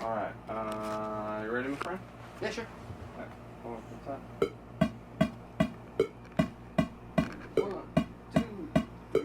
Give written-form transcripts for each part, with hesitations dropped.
Alright, you ready, my friend? Yeah, sure. Alright, hold on, what's that? 1, 2, 3.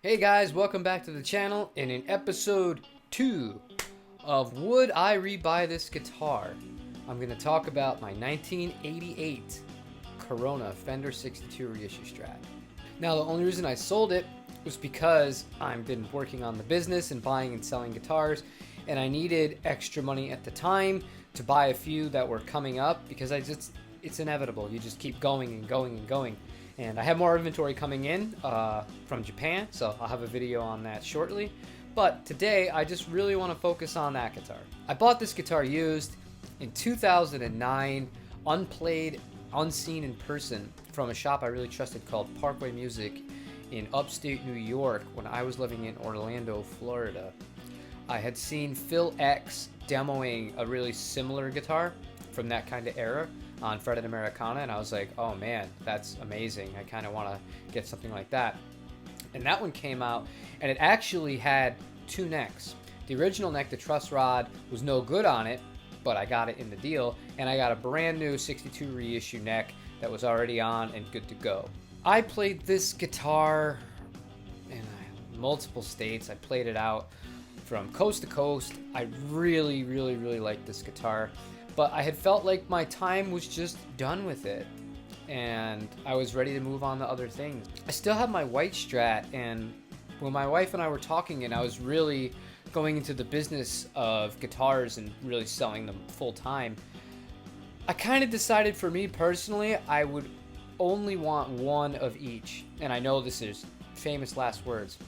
Hey guys, welcome back to the channel, and in episode 2 of Would I Rebuy This Guitar, I'm going to talk about my 1988 Corona Fender 62 reissue Strat. Now the only reason I sold it was because I've been working on the business and buying and selling guitars, and I needed extra money at the time to buy a few that were coming up because it's inevitable. You just keep going and going and going. And I have more inventory coming in from Japan, so I'll have a video on that shortly. But today, I just really want to focus on that guitar. I bought this guitar used in 2009, unplayed, unseen in person, from a shop I really trusted called Parkway Music in upstate New York when I was living in Orlando, Florida. I had seen Phil X demoing a really similar guitar from that kind of era on Fred and Americana, and I was like, oh man, that's amazing. I kind of want to get something like that. And that one came out, and it actually had two necks. The original neck, the truss rod, was no good on it, but I got it in the deal, and I got a brand new 62 reissue neck that was already on and good to go. I played this guitar in multiple states. I played it out from coast to coast. I really liked this guitar. But I had felt like my time was just done with it, and I was ready to move on to other things. I still have my white Strat, and when my wife and I were talking and I was really going into the business of guitars and really selling them full time, I kind of decided for me personally, I would only want one of each. And I know this is famous last words,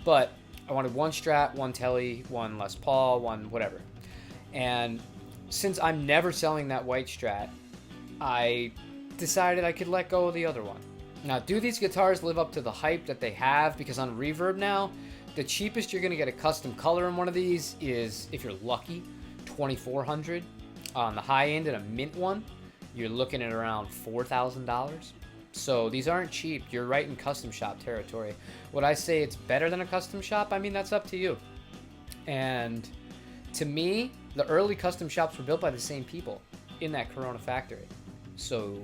but I wanted one Strat, one Tele, one Les Paul, one whatever. And since I'm never selling that white Strat, I decided I could let go of the other one. Now, do these guitars live up to the hype that they have? Because on Reverb now, the cheapest you're going to get a custom color in one of these is, if you're lucky, $2,400. On the high end, in a mint one, you're looking at around $4,000. So these aren't cheap. You're right in custom shop territory. Would I say it's better than a custom shop? I mean, that's up to you. And to me, the early custom shops were built by the same people in that Corona factory. So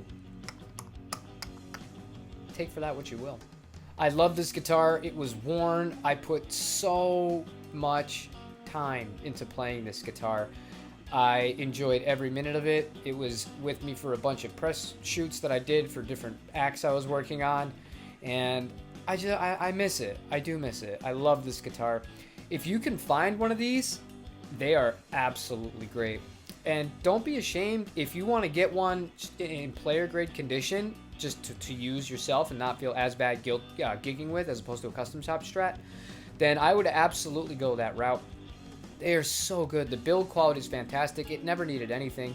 take for that what you will. I love this guitar. It was worn. I put so much time into playing this guitar. I enjoyed every minute of it. It was with me for a bunch of press shoots that I did for different acts I was working on. And I miss it. I do miss it. I love this guitar. If you can find one of these, they are absolutely great. And don't be ashamed if you want to get one in player grade condition just to use yourself and not feel as bad gigging with as opposed to a custom shop Strat, then I would absolutely go that route. They are so good. The build quality is fantastic. It never needed anything.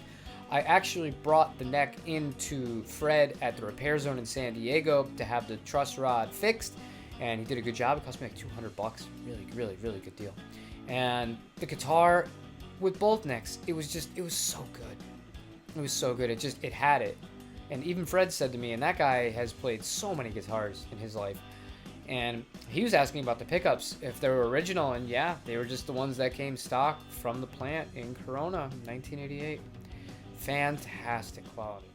I actually brought the neck into Fred at the Repair Zone in San Diego to have the truss rod fixed, and he did a good job. It cost me like $200. Really good deal. And the guitar with both necks, it was so good. It was so good. It had it. And even Fred said to me, and that guy has played so many guitars in his life, and he was asking about the pickups, if they were original, and yeah, they were just the ones that came stock from the plant in Corona, 1988. Fantastic quality.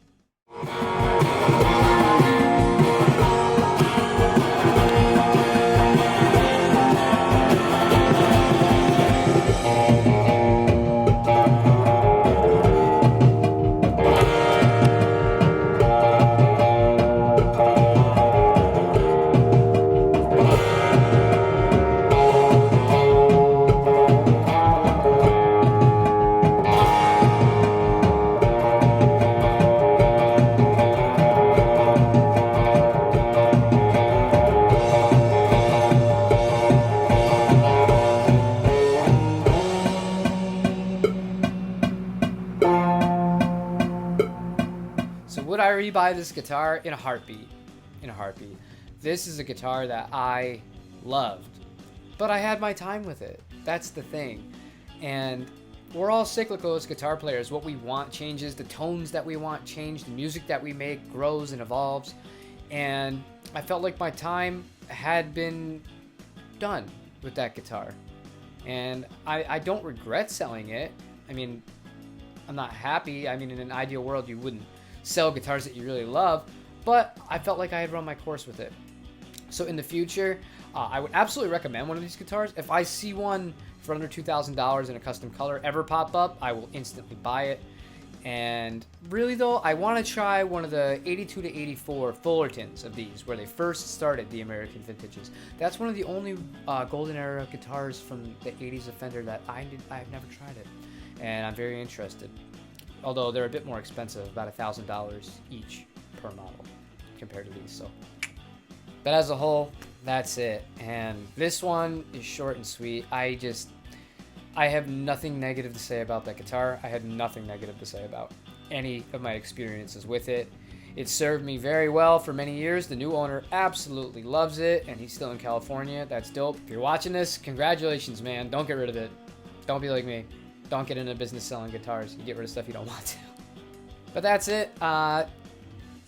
rebuy this guitar in a heartbeat. In a heartbeat. This is a guitar that I loved, but I had my time with it. That's the thing. And we're all cyclical as guitar players. What we want changes, the tones that we want change, the music that we make grows and evolves. And I felt like my time had been done with that guitar. And I don't regret selling it. I mean, I'm not happy. I mean, in an ideal world, you wouldn't sell guitars that you really love, but I felt like I had run my course with it. So in the future, I would absolutely recommend one of these guitars. If I see one for under $2,000 in a custom color ever pop up, I will instantly buy it. And really though, I want to try one of the 82 to 84 Fullertons of these, where they first started the American Vintages. That's one of the only golden era guitars from the 80s of Fender that I've never tried it. And I'm very interested. Although they're a bit more expensive, about $1,000 each per model compared to these. So, but as a whole, that's it. And this one is short and sweet. I have nothing negative to say about that guitar. I had nothing negative to say about any of my experiences with it. It served me very well for many years. The new owner absolutely loves it, and he's still in California. That's dope. If you're watching this, congratulations, man. Don't get rid of it. Don't be like me. Don't get into business selling guitars. You get rid of stuff you don't want to. But that's it.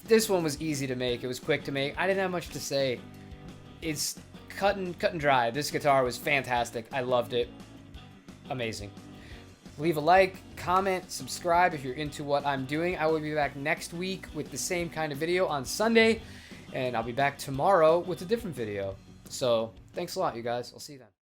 This one was easy to make. It was quick to make. I didn't have much to say. It's cut and dry. This guitar was fantastic. I loved it. Amazing. Leave a like, comment, subscribe if you're into what I'm doing. I will be back next week with the same kind of video on Sunday, and I'll be back tomorrow with a different video. So thanks a lot, you guys. I'll see you then.